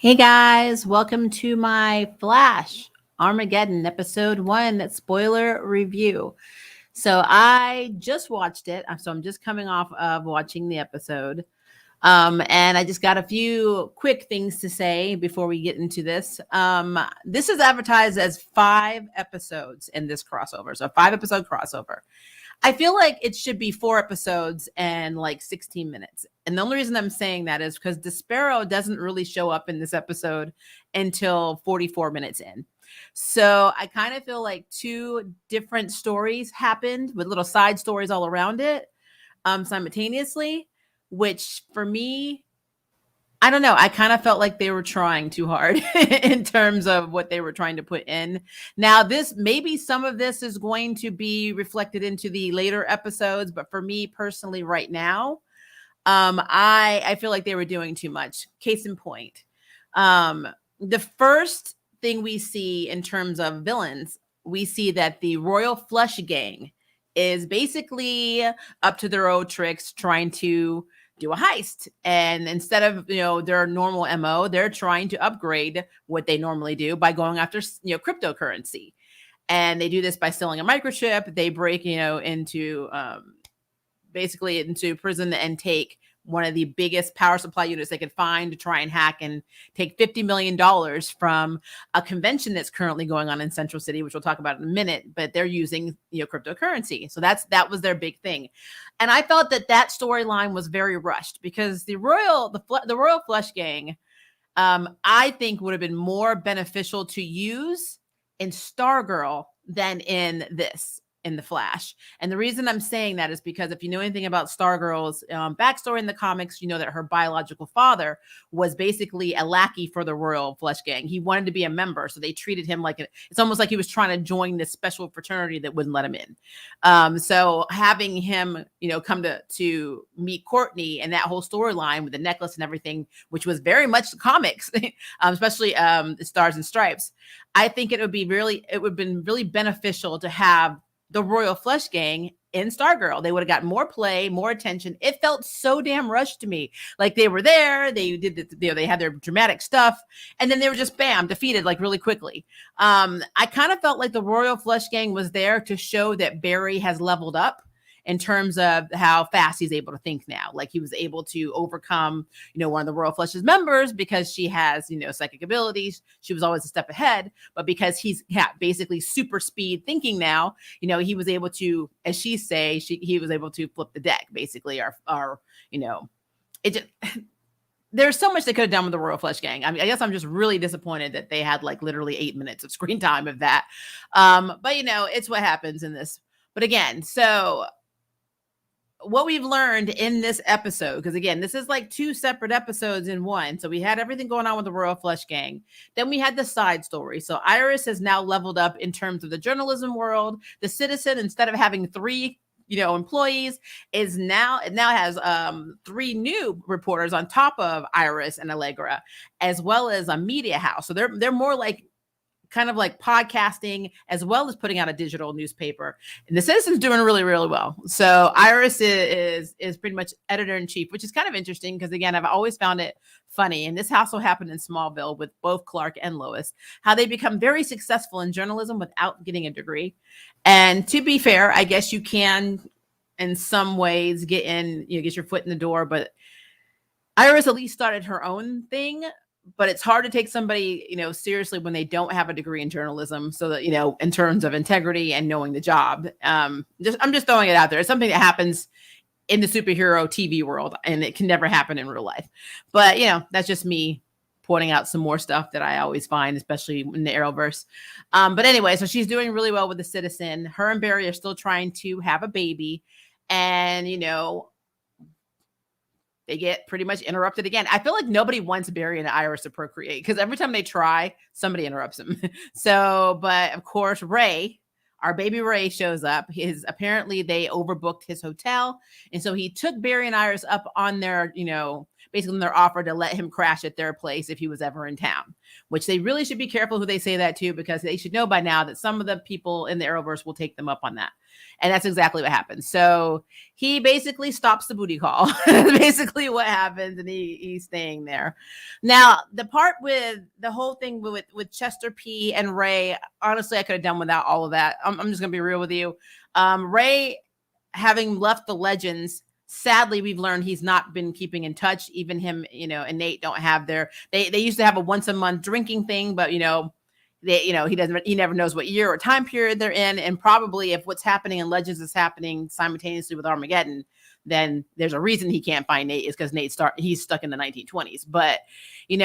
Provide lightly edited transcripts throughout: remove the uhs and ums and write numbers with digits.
Hey guys, welcome to my Flash Armageddon episode 1 spoiler review. So I just watched it. So I'm just coming off of watching the episode. And I just got a few quick things to say before we get into this. This is advertised as 5 episodes in this crossover. So a 5-episode crossover. I feel like it should be 4 episodes and like 16 minutes. And the only reason I'm saying that is because Despero doesn't really show up in this episode until 44 minutes in. So I kind of feel like 2 different stories happened with little side stories all around it simultaneously, which for me, I don't know. I kind of felt like they were trying too hard in terms of what they were trying to put in. Now, maybe some of this is going to be reflected into the later episodes, but for me personally, right now, I feel like they were doing too much. Case in point, the first thing we see in terms of villains, we see that the Royal Flush Gang is basically up to their old tricks, trying to do a heist. And instead of, their normal MO, they're trying to upgrade what they normally do by going after, cryptocurrency. And they do this by selling a microchip. They break, into basically into prison and take one of the biggest power supply units they could find to try and hack and take $50 million from a convention that's currently going on in Central City, which we'll talk about in a minute, but they're using, cryptocurrency. So that was their big thing. And I felt that storyline was very rushed because the Royal Flush Gang, I think would have been more beneficial to use in Stargirl than in the Flash. And the reason I'm saying that is because if you know anything about Stargirl's backstory in the comics, you know that her biological father was basically a lackey for the Royal Flush Gang. He wanted to be a member, so they treated him like it's almost like he was trying to join this special fraternity that wouldn't let him in. So having him, come to meet Courtney and that whole storyline with the necklace and everything, which was very much the comics, especially the Stars and Stripes, I think it would have been really beneficial to have the Royal Flush Gang in Stargirl. They would have gotten more play, more attention. It felt so damn rushed to me. Like they were there, they did they had their dramatic stuff, and then they were just bam, defeated like really quickly. I kind of felt like the Royal Flush Gang was there to show that Barry has leveled up in terms of how fast he's able to think now. Like he was able to overcome, one of the Royal Flush's members because she has, psychic abilities. She was always a step ahead, but because he's basically super speed thinking now, he was able to, as he was able to flip the deck basically, it just, there's so much they could have done with the Royal Flush Gang. I mean, I guess I'm just really disappointed that they had like literally 8 minutes of screen time of that. But it's what happens in this. But again, so what we've learned in this episode, because again, this is like 2 separate episodes in one. So we had everything going on with the Royal Flush Gang. Then we had the side story. So Iris has now leveled up in terms of the journalism world. The Citizen, instead of having 3 employees, it now has 3 new reporters on top of Iris and Allegra, as well as a media house. So they're more like kind of like podcasting as well as putting out a digital newspaper. And the Citizen's doing really, really well. So Iris is pretty much editor-in-chief, which is kind of interesting because, again, I've always found it funny. And this also happened in Smallville with both Clark and Lois, how they become very successful in journalism without getting a degree. And to be fair, I guess you can, in some ways, get your foot in the door. But Iris at least started her own thing. But it's hard to take somebody, seriously when they don't have a degree in journalism. So that, in terms of integrity and knowing the job, I'm just throwing it out there. It's something that happens in the superhero TV world, and it can never happen in real life. But, that's just me pointing out some more stuff that I always find, especially in the Arrowverse. But anyway, so she's doing really well with the Citizen. Her and Barry are still trying to have a baby. And, they get pretty much interrupted again. I feel like nobody wants Barry and Iris to procreate because every time they try, somebody interrupts them. So, but of course, Ray, our baby Ray, shows up. Apparently they overbooked his hotel. And so he took Barry and Iris up on their, basically their offer to let him crash at their place if he was ever in town, which they really should be careful who they say that to, because they should know by now that some of the people in the Arrowverse will take them up on that. And that's exactly what happens. So he basically stops the booty call. Basically what happens, and he's staying there. Now, the part with the whole thing with Chester P and Ray, honestly, I could have done without all of that. I'm just going to be real with you. Ray, having left the Legends, sadly, we've learned he's not been keeping in touch. Even him, and Nate don't have they used to have a once a month drinking thing, but he never knows what year or time period they're in. And probably if what's happening in Legends is happening simultaneously with Armageddon, then there's a reason he can't find Nate, is because he's stuck in the 1920s. But you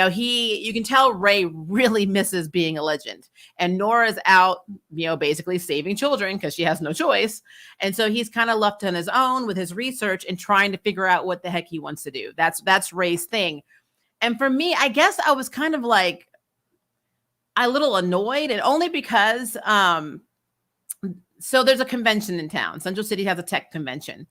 can tell Ray really misses being a legend, and Nora's out, basically saving children because she has no choice. And so he's kind of left on his own with his research and trying to figure out what the heck he wants to do. That's Ray's thing. And for me, I guess I was kind of like a little annoyed, and only because so there's a convention in town. Central City has a tech convention,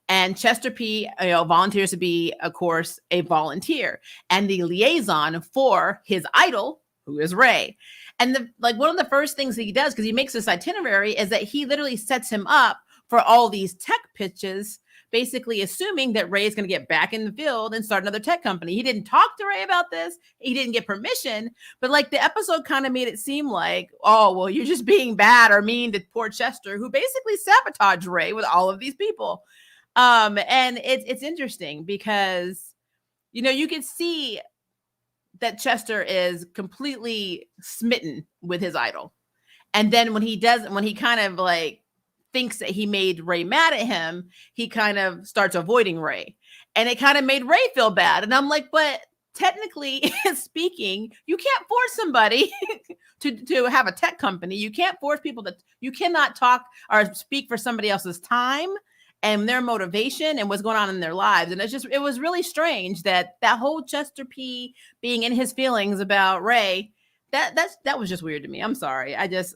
and Chester P volunteers to be, of course, a volunteer and the liaison for his idol, who is Ray. And one of the first things that he does, because he makes this itinerary, is that he literally sets him up for all these tech pitches, basically assuming that Ray is going to get back in the field and start another tech company. He didn't talk to Ray about this. He didn't get permission, but the episode kind of made it seem like, oh, well, you're just being bad or mean to poor Chester, who basically sabotaged Ray with all of these people. And it's interesting because, you can see that Chester is completely smitten with his idol. And then when he kind of thinks that he made Ray mad at him, he kind of starts avoiding Ray, and it kind of made Ray feel bad. And I'm like, but technically speaking, you can't force somebody to have a tech company. You can't force people you cannot talk or speak for somebody else's time and their motivation and what's going on in their lives. And it was really strange that whole Chester P being in his feelings about Ray, that was just weird to me. I'm sorry. I guess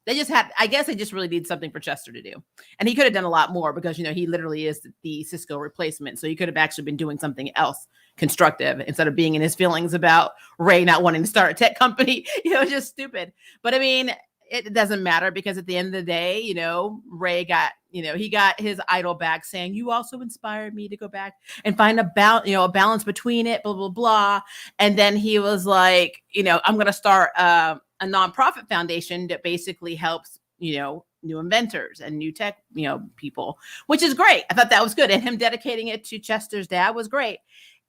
they just really need something for Chester to do. And he could have done a lot more because, he literally is the Cisco replacement. So he could have actually been doing something else constructive instead of being in his feelings about Ray not wanting to start a tech company. Just stupid. But I mean, it doesn't matter, because at the end of the day, Ray got, he got his idol back, saying, you also inspired me to go back and find a balance between it, blah, blah, blah. And then he was like, I'm going to start a nonprofit foundation that basically helps, new inventors and new tech, people, which is great. I thought that was good. And him dedicating it to Chester's dad was great.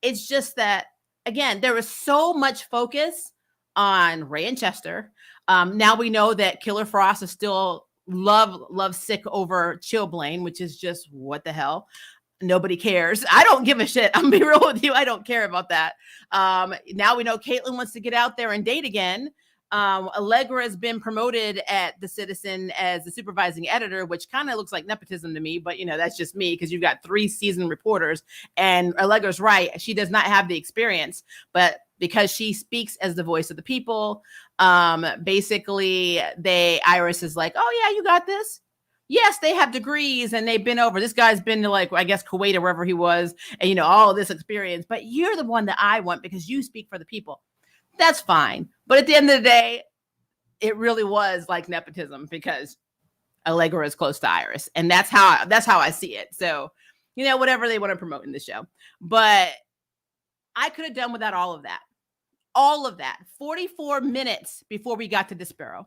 It's just that, again, there was so much focus on Ray and Chester. Now we know that Killer Frost is still love sick over Chillblaine, which is just, what the hell? Nobody cares. I don't give a shit. I'm gonna be real with you. I don't care about that. Now we know Caitlin wants to get out there and date again. Allegra has been promoted at the Citizen as the supervising editor, which kind of looks like nepotism to me, but that's just me, because you've got 3 seasoned reporters, and Allegra's right. She does not have the experience, but because she speaks as the voice of the people, basically Iris is like, oh yeah, you got this. Yes, they have degrees and they've been over. This guy's been to I guess Kuwait or wherever he was, and all this experience, but you're the one that I want because you speak for the people. That's fine. But at the end of the day, it really was like nepotism, because Allegra is close to Iris. And that's how I see it. So, whatever they want to promote in the show. But I could have done without all of that. All of that. 44 minutes before we got to Despero.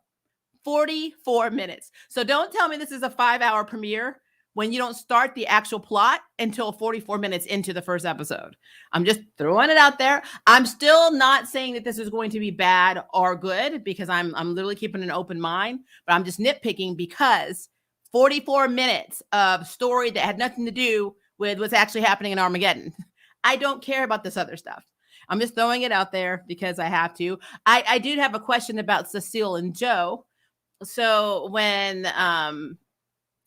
44 minutes. So don't tell me this is a 5-hour premiere when you don't start the actual plot until 44 minutes into the first episode. I'm just throwing it out there. I'm still not saying that this is going to be bad or good, because I'm literally keeping an open mind, but I'm just nitpicking because 44 minutes of story that had nothing to do with what's actually happening in Armageddon. I don't care about this other stuff. I'm just throwing it out there because I have to. I do have a question about Cecile and Joe. So when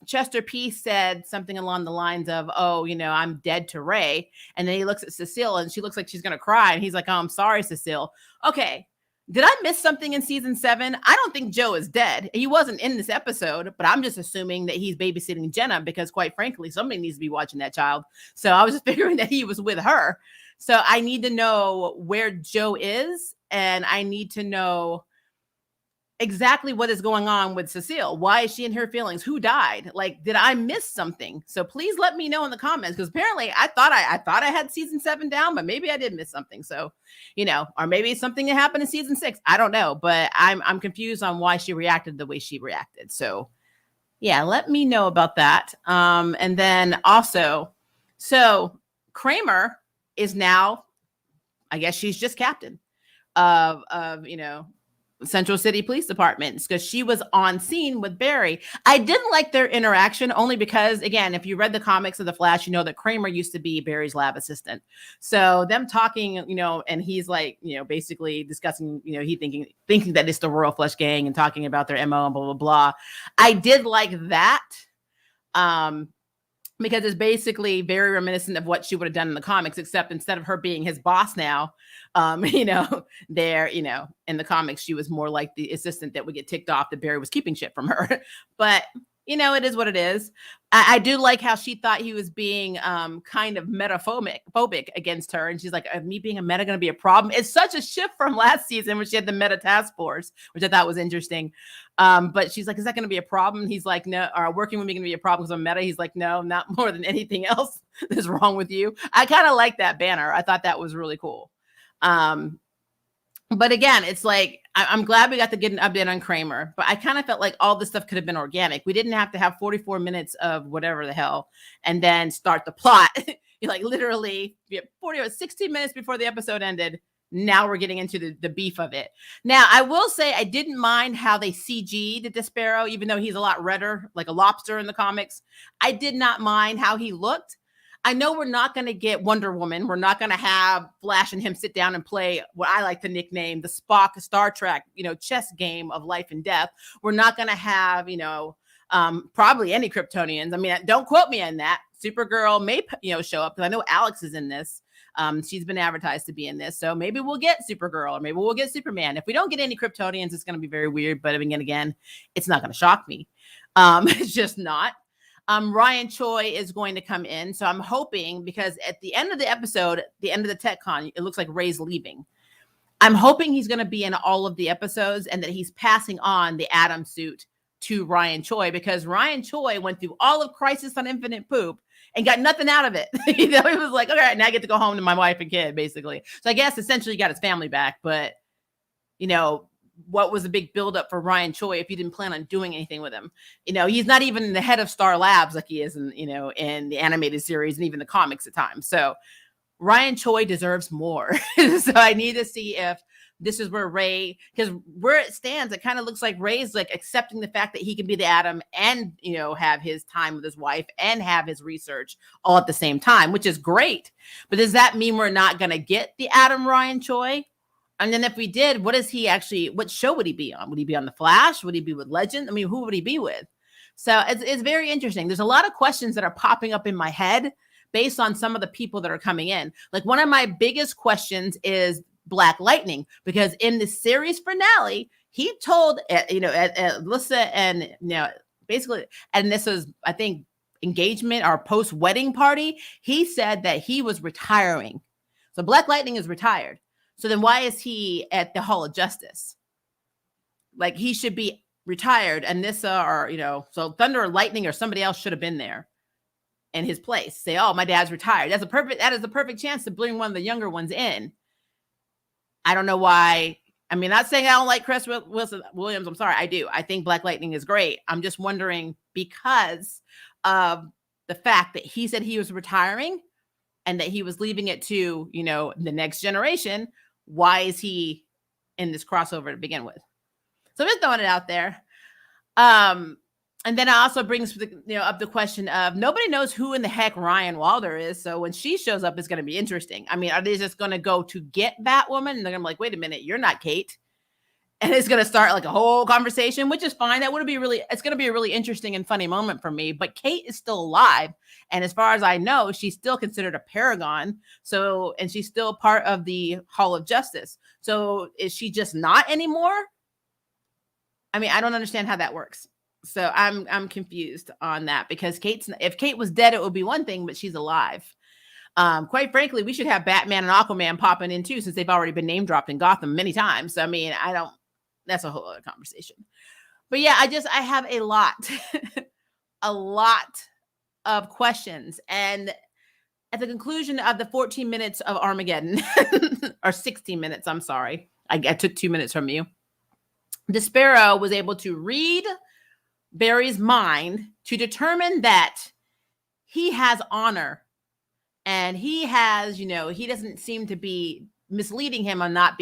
Chester P said something along the lines of, oh, I'm dead to Ray. And then he looks at Cecile and she looks like she's going to cry. And he's like, oh, I'm sorry, Cecile. Okay. Did I miss something in season 7? I don't think Joe is dead. He wasn't in this episode, but I'm just assuming that he's babysitting Jenna because, quite frankly, somebody needs to be watching that child. So I was just figuring that he was with her. So I need to know where Joe is, and I need to know exactly what is going on with Cecile. Why is she in her feelings? Who died? Like, did I miss something? So please let me know in the comments, because apparently I thought I had season 7 down, but maybe I did miss something. So, or maybe it's something that happened in season 6. I don't know, but I'm confused on why she reacted the way she reacted. So yeah, let me know about that. And then also, so Kramer is now, I guess she's just captain of Central City Police Department, because she was on scene with Barry. I didn't like their interaction, only because, again, if you read the comics of The Flash, you know that Kramer used to be Barry's lab assistant. So them talking, and he's like, basically discussing, he thinking that it's the Royal Flush Gang and talking about their MO and blah, blah, blah. I did like that. Because it's basically very reminiscent of what she would have done in the comics, except instead of her being his boss now, there, in the comics, she was more like the assistant that would get ticked off that Barry was keeping shit from her. But, it is what it is. I do like how she thought he was being kind of metaphobic against her. And she's like, me being a meta going to be a problem? It's such a shift from last season when she had the meta task force, which I thought was interesting. But she's like, is that going to be a problem? He's like, no. Are working with me going to be a problem because I'm meta? He's like, no, not more than anything else is wrong with you. I kind of like that banner. I thought that was really cool. But again, it's like, I'm glad we got to get an update on Kramer, but I kind of felt like all this stuff could have been organic. We didn't have to have 44 minutes of whatever the hell and then start the plot. You're like, literally 40 or 60 minutes before the episode ended. Now we're getting into the beef of it. Now, I will say I didn't mind how they CG'd Despero, even though he's a lot redder, like a lobster in the comics. I did not mind how he looked. I know we're not going to get Wonder Woman. We're not going to have Flash and him sit down and play what I like to nickname the Spock Star Trek, chess game of life and death. We're not going to have, probably any Kryptonians. I mean, don't quote me on that. Supergirl may, show up, because I know Alex is in this. She's been advertised to be in this. So maybe we'll get Supergirl, or maybe we'll get Superman. If we don't get any Kryptonians, it's going to be very weird. But again, it's not going to shock me. It's just not. Ryan Choi is going to come in. So I'm hoping, because at the end of the episode, the end of the TechCon, it looks like Ray's leaving. I'm hoping he's going to be in all of the episodes and that he's passing on the Atom suit to Ryan Choi, because Ryan Choi went through all of Crisis on Infinite Poop and got nothing out of it. He was like, all right, now I get to go home to my wife and kid, basically. So I guess essentially he got his family back, but what was the big buildup for Ryan Choi if you didn't plan on doing anything with him? He's not even the head of Star Labs like he is in the animated series and even the comics at times. So Ryan Choi deserves more. So I need to see if this is where Ray, because where it stands, it kind of looks like Ray's like accepting the fact that he can be the Atom and, have his time with his wife and have his research all at the same time, which is great. But does that mean we're not going to get the Atom Ryan Choi? And then if we did, what show would he be on? Would he be on The Flash? Would he be with Legend? I mean, who would he be with? So it's very interesting. There's a lot of questions that are popping up in my head based on some of the people that are coming in. Like, one of my biggest questions is Black Lightning, because in the series finale, he told, Alyssa and, basically, and this is, I think, engagement or post-wedding party, he said that he was retiring. So Black Lightning is retired. So then why is he at the Hall of Justice? Like, he should be retired, and Nissa or, so Thunder or Lightning or somebody else should have been there in his place. Say, oh, my dad's retired. That is the perfect chance to bring one of the younger ones in. I don't know why. I mean, not saying I don't like Chris Williams. I'm sorry. I do. I think Black Lightning is great. I'm just wondering, because of the fact that he said he was retiring and that he was leaving it to, the next generation, why is he in this crossover to begin with? So I'm just throwing it out there. And then it also brings up the question of, nobody knows who in the heck Ryan Wilder is. So when she shows up, it's going to be interesting. I mean, are they just going to go to get Batwoman? And they're going to be like, wait a minute, you're not Kate. And it's going to start like a whole conversation, which is fine. It's going to be a really interesting and funny moment for me. But Kate is still alive. And as far as I know, she's still considered a paragon. So, and she's still part of the Hall of Justice. So is she just not anymore? I mean, I don't understand how that works. So I'm confused on that, because if Kate was dead, it would be one thing, but she's alive. Quite frankly, we should have Batman and Aquaman popping in too, since they've already been name dropped in Gotham many times. So, I mean, that's a whole other conversation. But yeah, I have a lot, a lot of questions. And at the conclusion of the 14 minutes of Armageddon, or 16 minutes, I'm sorry, I took 2 minutes from you. Despero was able to read Barry's mind to determine that he has honor, and he has, he doesn't seem to be misleading him on not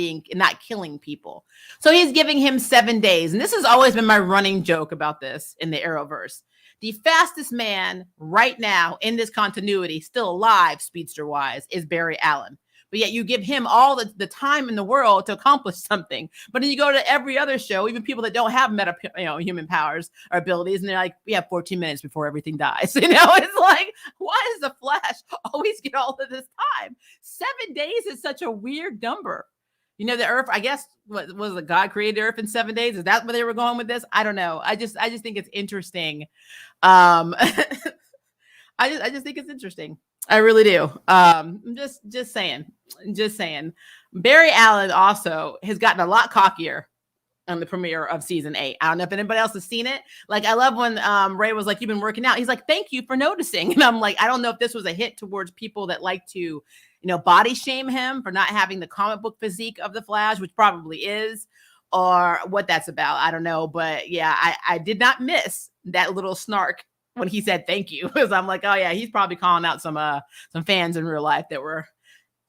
killing people. So he's giving him 7 days. And this has always been my running joke about this in the Arrowverse. The fastest man right now in this continuity, still alive, speedster wise, is Barry Allen. But yet you give him all the time in the world to accomplish something. But then you go to every other show, even people that don't have human powers or abilities, and they're like, we have 14 minutes before everything dies. It's like, why does the Flash always get all of this time? 7 days is such a weird number. The Earth, I guess, what was it? God created Earth in 7 days? Is that where they were going with this? I don't know. I just think it's interesting. I just think it's interesting. I really do. Just saying. Barry Allen also has gotten a lot cockier on the premiere of season 8. I don't know if anybody else has seen it. Like, I love when Ray was like, you've been working out. He's like, thank you for noticing. And I'm like, I don't know if this was a hit towards people that like to, body shame him for not having the comic book physique of the Flash, which probably is, or what that's about. I don't know. But yeah, I did not miss that little snark when he said thank you, because I'm like, oh yeah, he's probably calling out some fans in real life that were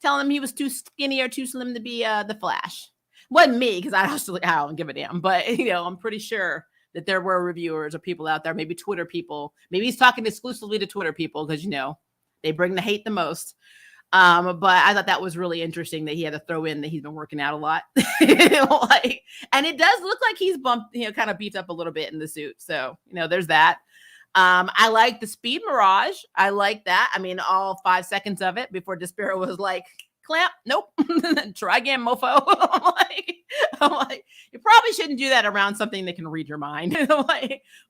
telling him he was too skinny or too slim to be the Flash. Wasn't me, because I don't give a damn. But I'm pretty sure that there were reviewers or people out there, maybe Twitter people. Maybe he's talking exclusively to Twitter people, because they bring the hate the most. But I thought that was really interesting that he had to throw in that he's been working out a lot. And it does look like he's bumped, kind of beefed up a little bit in the suit. So, there's that. I like the speed mirage. I like that. I mean, all 5 seconds of it before Despero was like, clamp, nope. Try again, mofo. I'm like, you probably shouldn't do that around something that can read your mind.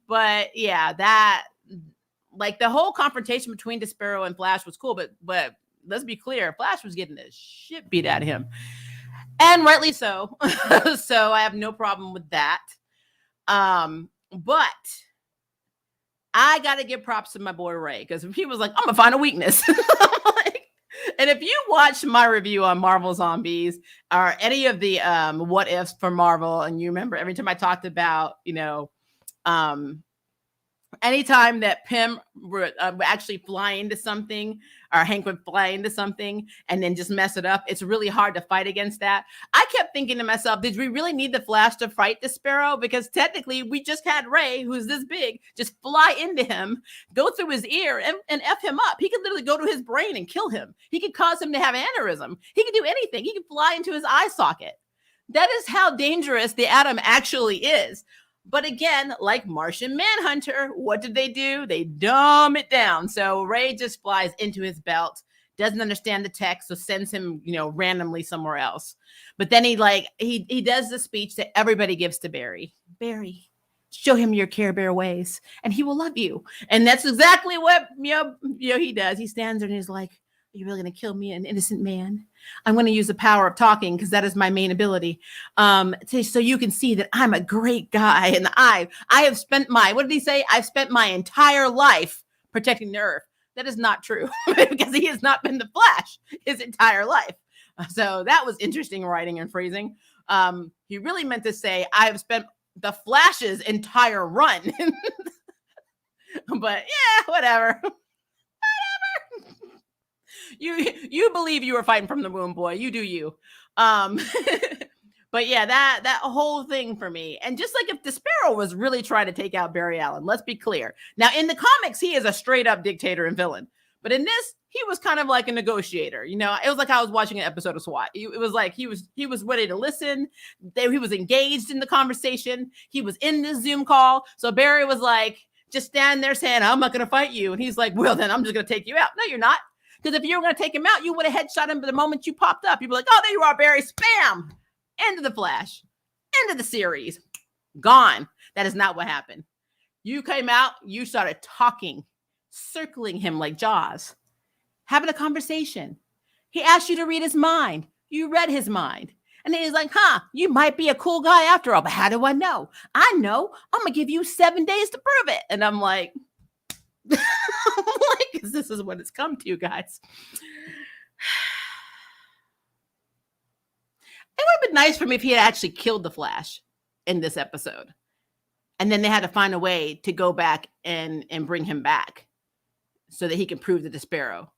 But yeah, that, like, the whole confrontation between Despero and Flash was cool, but let's be clear, Flash was getting the shit beat out of him. And rightly so. So I have no problem with that. But I got to give props to my boy Ray, because he was like, I'm going to find a weakness. And if you watch my review on Marvel Zombies or any of the what ifs for Marvel, and you remember every time I talked about, anytime that Pym would actually fly into something, or Hank would fly into something and then just mess it up, it's really hard to fight against that. I kept thinking to myself, did we really need the Flash to fight Despero? Because technically we just had Ray, who's this big, just fly into him, go through his ear and F him up. He could literally go to his brain and kill him. He could cause him to have an aneurysm. He could do anything. He could fly into his eye socket. That is how dangerous the Atom actually is. But again, like Martian Manhunter, what did they do? They dumb it down. So Ray just flies into his belt, doesn't understand the text, so sends him, randomly somewhere else. But then he does the speech that everybody gives to Barry. Barry, show him your Care Bear ways, and he will love you. And that's exactly what he does. He stands there and he's like, are you really going to kill me, an innocent man? I'm going to use the power of talking, because that is my main ability. So you can see that I'm a great guy. And I have spent what did he say? I've spent my entire life protecting the Earth. That is not true, because he has not been the Flash his entire life. So that was interesting writing and phrasing. He really meant to say, I have spent the Flash's entire run. But yeah, whatever. You believe you were fighting from the womb, boy. You do you. But yeah, that whole thing for me. And just like if Despero was really trying to take out Barry Allen, let's be clear. Now, in the comics, he is a straight up dictator and villain. But in this, he was kind of like a negotiator. It was like I was watching an episode of SWAT. It was like he was ready to listen. He was engaged in the conversation. He was in the Zoom call. So Barry was like, just stand there saying, I'm not going to fight you. And he's like, well, then I'm just going to take you out. No, you're not. Because if you were going to take him out, you would have headshot him the moment you popped up. You'd be like, oh, there you are, Barry. Spam. End of the Flash. End of the series. Gone. That is not what happened. You came out. You started talking, circling him like Jaws, having a conversation. He asked you to read his mind. You read his mind. And then he's like, you might be a cool guy after all, but how do I know? I know. I'm going to give you 7 days to prove it. And I'm like, this is what it's come to, guys. It would have been nice for me if he had actually killed the Flash in this episode. And then they had to find a way to go back and bring him back so that he can prove the Despero.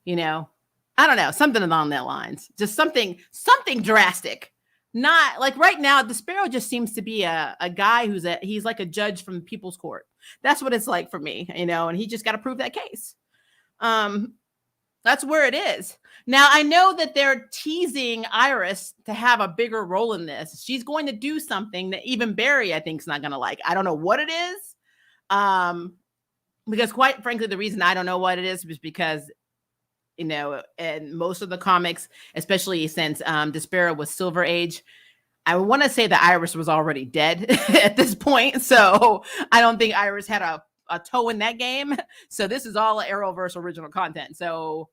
You know, I don't know, something along that lines. Just something drastic. Not like right now, Despero just seems to be a guy he's like a judge from People's Court. That's what it's like for me, you know, and he just got to prove that case. That's where it is. Now, I know that they're teasing Iris to have a bigger role in this. She's going to do something that even Barry, I think, is not going to like. I don't know what it is. Because quite frankly, the reason I don't know what it is because, you know, in most of the comics, especially since Despero was Silver Age, I want to say that Iris was already dead at this point. So I don't think Iris had a toe in that game. So this is all Arrowverse original content. So,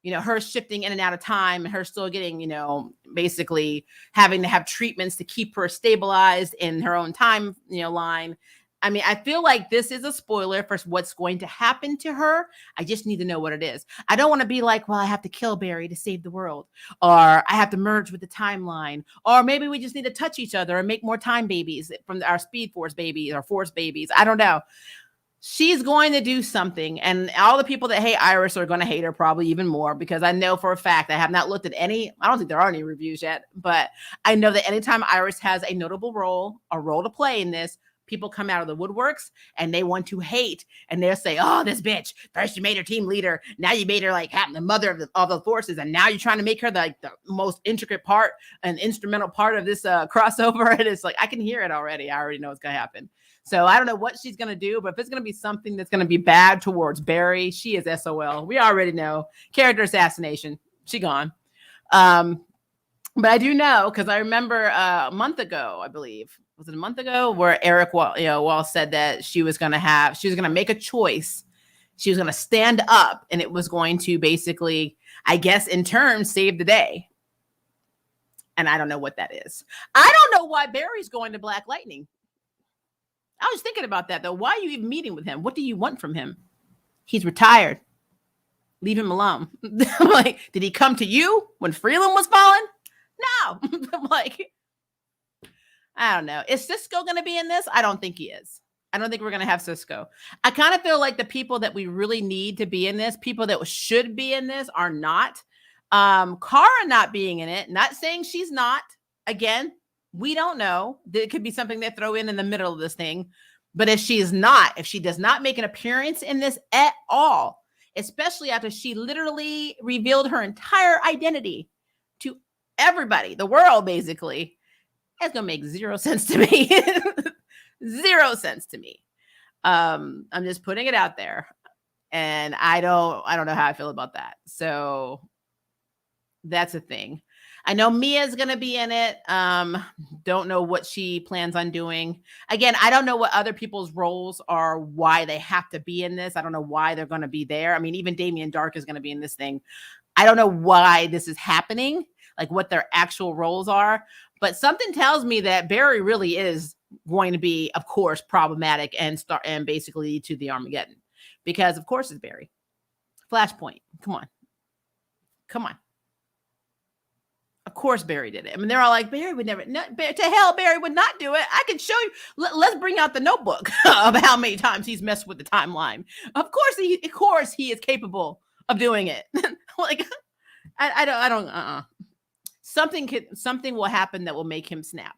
you know, her shifting in and out of time, her still getting, you know, basically having to have treatments to keep her stabilized in her own time, you know, line. I mean, I feel like this is a spoiler for what's going to happen to her. I just need to know what it is. I don't want to be like, well, I have to kill Barry to save the world, or I have to merge with the timeline, or maybe we just need to touch each other and make more time babies from our Speed Force babies or Force babies. I don't know. She's going to do something, and all the people that hate Iris are going to hate her probably even more, because I know for a fact, I have not looked at any, I don't think there are any reviews yet, but I know that anytime Iris has a notable role, a role to play in this, people come out of the woodworks and they want to hate, and they'll say, oh, this bitch, first you made her team leader, now you made her like the mother of all the forces, and now you're trying to make her the most intricate part and instrumental part of this crossover. And it's like, I can hear it already. I already know what's going to happen. So I don't know what she's going to do, but if it's going to be something that's going to be bad towards Barry, she is SOL. We already know. Character assassination. She gone. But I do know, because I remember a month ago, I believe, was it a month ago, where Eric Wall said that she was going to make a choice. She was going to stand up, and it was going to basically, I guess, in turn, save the day. And I don't know what that is. I don't know why Barry's going to Black Lightning. I was thinking about that, though. Why are you even meeting with him? What do you want from him? He's retired. Leave him alone. Like, did he come to you when Freeland was falling? No. I'm like, I don't know. Is Cisco going to be in this? I don't think he is. I don't think we're going to have Cisco. I kind of feel like the people that we really need to be in this, people that should be in this, are not. Kara not being in it, not saying she's not. Again, we don't know. It could be something they throw in the middle of this thing. But if she does not make an appearance in this at all, especially after she literally revealed her entire identity to everybody, the world, basically, it's going to make zero sense to me. Zero sense to me. I'm just putting it out there. And I don't know how I feel about that. So that's a thing. I know Mia's going to be in it. Don't know what she plans on doing. Again, I don't know what other people's roles are, why they have to be in this. I don't know why they're going to be there. I mean, even Damien Dark is going to be in this thing. I don't know why this is happening, like what their actual roles are. But something tells me that Barry really is going to be, of course, problematic and basically to the Armageddon. Because, of course, it's Barry. Flashpoint. Come on. Of course, Barry did it. I mean, they're all like, Barry would never, to hell, Barry would not do it. I can show you. Let's bring out the notebook of how many times he's messed with the timeline. Of course, he is capable of doing it. Like, I don't. Something will happen that will make him snap.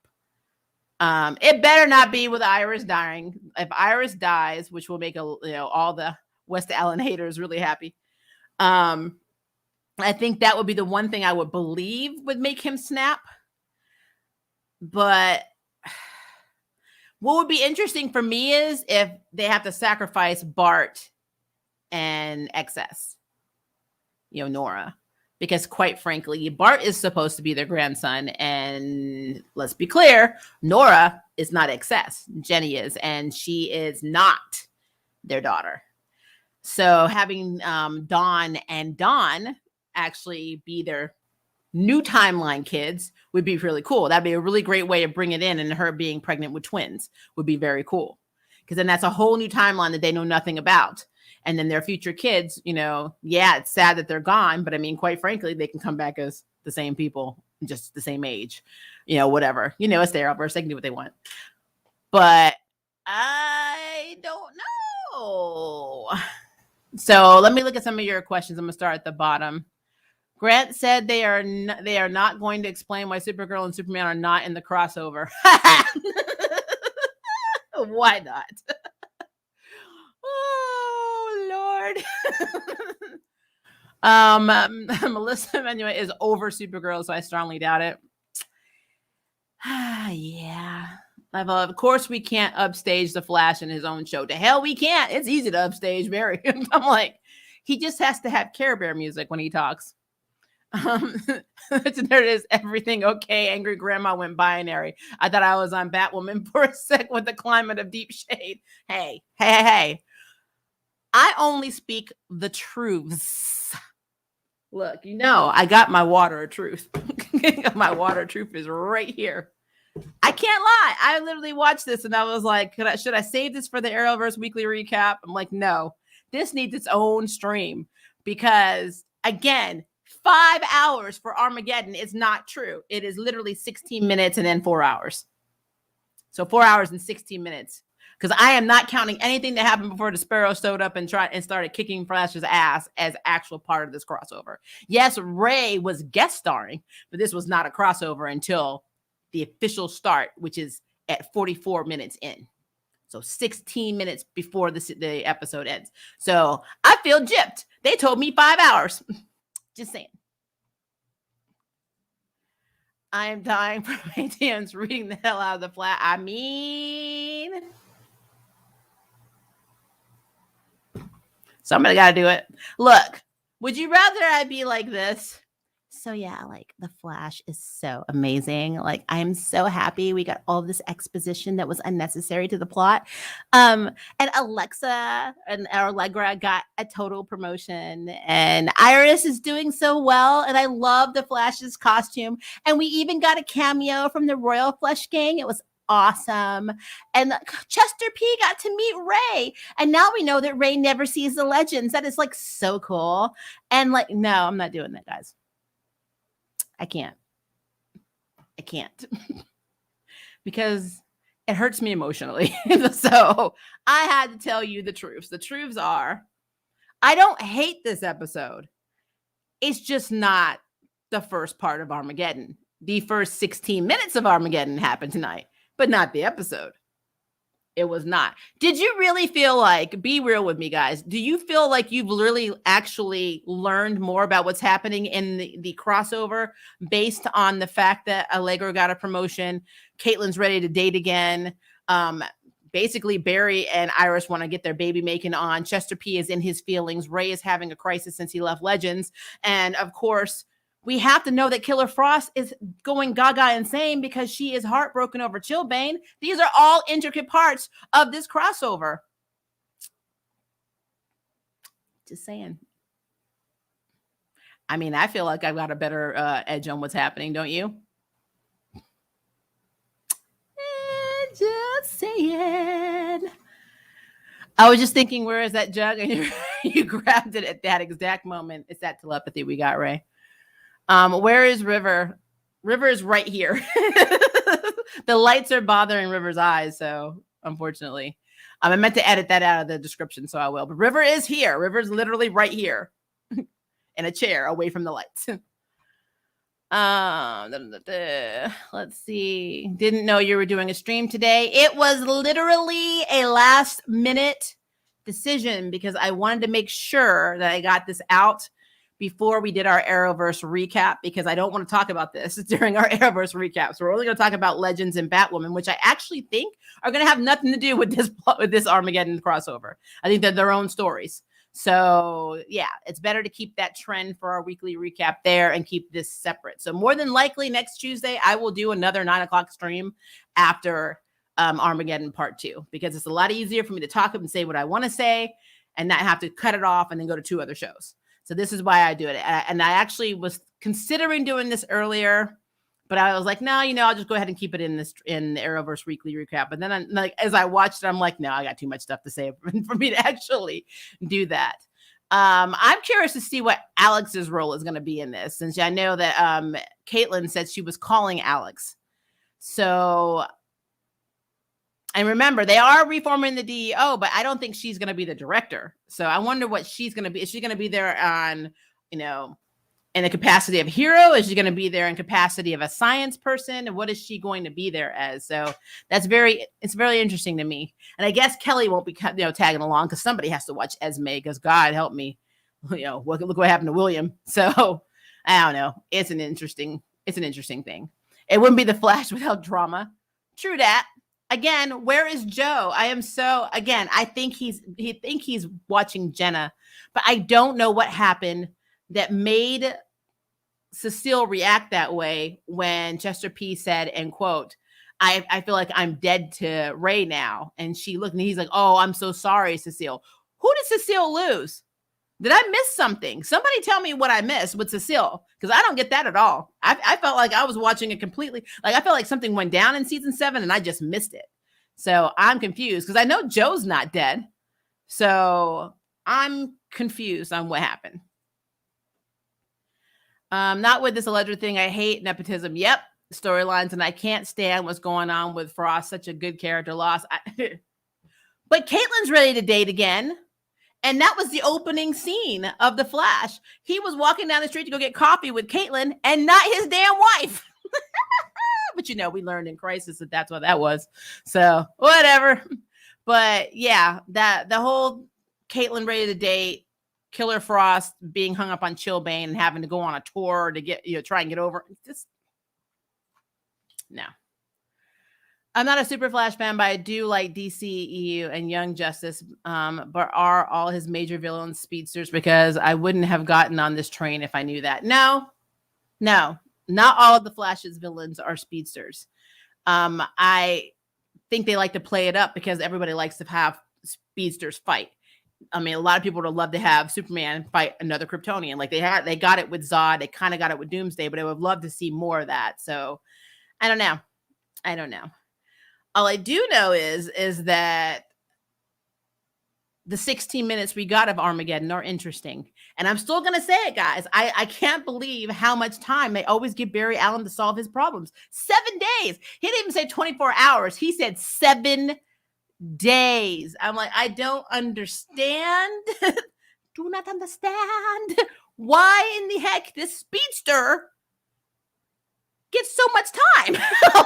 It better not be with Iris dying. If Iris dies, which will make all the West Allen haters really happy. I think that would be the one thing I would believe would make him snap. But what would be interesting for me is if they have to sacrifice Bart and XS, Nora. Because quite frankly, Bart is supposed to be their grandson. And let's be clear, Nora is not XS. Jenny is. And she is not their daughter. So having Dawn and Dawn actually be their new timeline kids would be really cool. That'd be a really great way of bringing it in, and her being pregnant with twins would be very cool. Because then that's a whole new timeline that they know nothing about. And then their future kids, yeah, it's sad that they're gone, but I mean, quite frankly, they can come back as the same people, just the same age, whatever. It's their Arrowverse. They can do what they want. But I don't know. So let me look at some of your questions. I'm going to start at the bottom. Grant said they are not going to explain why Supergirl and Superman are not in the crossover. Why not? Oh, Lord. Melissa Manuel is over Supergirl, so I strongly doubt it. Yeah. Of course, we can't upstage the Flash in his own show. To hell, we can't. It's easy to upstage Barry. I'm like, he just has to have Care Bear music when he talks. There it is. Everything okay. Angry Grandma went binary. I thought I was on Batwoman for a sec with the climate of deep shade. Hey. I only speak the truths. Look, I got my water of truth. My water of truth is right here. I can't lie. I literally watched this and I was like, should I save this for the Arrowverse weekly recap? I'm like, no, this needs its own stream because, again, 5 hours for Armageddon is not true. It is literally 16 minutes and then 4 hours. So 4 hours and 16 minutes. Because I am not counting anything that happened before the Sparrow showed up and started kicking Flash's ass as actual part of this crossover. Yes, Ray was guest starring, but this was not a crossover until the official start, which is at 44 minutes in. So 16 minutes before the episode ends. So I feel gypped. They told me 5 hours. Just saying. I am dying for my DMs reading the hell out of the flat. I mean, somebody got to do it. Look, would you rather I be like this? So yeah, like the Flash is so amazing. Like I'm so happy we got all this exposition that was unnecessary to the plot. And Alexa and Allegra got a total promotion, and Iris is doing so well. And I love the Flash's costume. And we even got a cameo from the Royal Flush Gang. It was awesome. And Chester P got to meet Ray. And now we know that Ray never sees the legends. That is like so cool. And like, no, I'm not doing that, guys. I can't because it hurts me emotionally. So I had to tell you the truths. The truths are, I don't hate this episode. It's just not the first part of Armageddon. The first 16 minutes of Armageddon happened tonight, but not the episode. It was not. Did you really feel like, be real with me, guys, do you feel like you've literally actually learned more about what's happening in the crossover based on the fact that Allegra got a promotion, Caitlin's ready to date again, basically Barry and Iris want to get their baby making on, Chester P is in his feelings, Ray is having a crisis since he left Legends, and of course, we have to know that Killer Frost is going gaga insane because she is heartbroken over Chilblain. These are all intricate parts of this crossover. Just saying. I mean, I feel like I've got a better edge on what's happening, don't you? Just saying. I was just thinking, where is that jug? And you grabbed it at that exact moment. It's that telepathy we got, Ray. Where is River? River is right here. The lights are bothering River's eyes, so unfortunately. I meant to edit that out of the description, so I will. But River is here. River's literally right here in a chair away from the lights. Let's see. Didn't know you were doing a stream today. It was literally a last minute decision because I wanted to make sure that I got this out before we did our Arrowverse recap, because I don't want to talk about this during our Arrowverse recap. So we're only going to talk about Legends and Batwoman, which I actually think are going to have nothing to do with this Armageddon crossover. I think they're their own stories. So yeah, it's better to keep that trend for our weekly recap there and keep this separate. So more than likely next Tuesday, I will do another 9:00 stream after Armageddon Part 2, because it's a lot easier for me to talk up and say what I want to say and not have to cut it off and then go to 2 other shows. So this is why I do it. And I actually was considering doing this earlier, But I was like, no, I'll just go ahead and keep it in the Arrowverse weekly recap. But then as I watched it, I'm like, no, I got too much stuff to say for me to actually do that. I'm curious to see what Alex's role is going to be in this, since I know that Caitlin said she was calling Alex. So, and remember, they are reforming the DEO, but I don't think she's going to be the director. So I wonder what she's going to be. Is she going to be there on, in the capacity of hero? Is she going to be there in capacity of a science person? And what is she going to be there as? So it's very interesting to me. And I guess Kelly won't be, tagging along, because somebody has to watch Esme, because God help me, look what happened to William. So I don't know. It's an interesting thing. It wouldn't be the Flash without drama. True that. Again, where is Joe? I think he's watching Jenna, but I don't know what happened that made Cecile react that way when Chester P said, and quote, I feel like I'm dead to Ray now. And she looked, and he's like, oh, I'm so sorry, Cecile. Who did Cecile lose? Did I miss something? Somebody tell me what I missed with Cecile, because I don't get that at all. I felt like I was watching it completely. Like, I felt like something went down in season 7 and I just missed it. So I'm confused, because I know Joe's not dead. So I'm confused on what happened. Not with this alleged thing. I hate nepotism. Yep. Storylines. And I can't stand what's going on with Frost. Such a good character loss. But Caitlyn's ready to date again. And that was the opening scene of The Flash. He was walking down the street to go get coffee with Caitlyn and not his damn wife. But we learned in Crisis that that's what that was. So whatever. But yeah, that the whole Caitlyn ready to date, Killer Frost being hung up on Chilbane and having to go on a tour to get, try and get over. Just no. I'm not a super Flash fan, but I do like DCEU and Young Justice. But are all his major villains speedsters? Because I wouldn't have gotten on this train if I knew that. No, not all of the Flash's villains are speedsters. I think they like to play it up because everybody likes to have speedsters fight. I mean, a lot of people would love to have Superman fight another Kryptonian. Like they got it with Zod. They kind of got it with Doomsday, but I would love to see more of that. So I don't know. All I do know is that the 16 minutes we got of Armageddon are interesting. And I'm still going to say it, guys. I can't believe how much time they always give Barry Allen to solve his problems. 7 days. He didn't even say 24 hours. He said 7 days. I'm like, I don't understand. Do not understand why in the heck this speedster gets so much time. I'm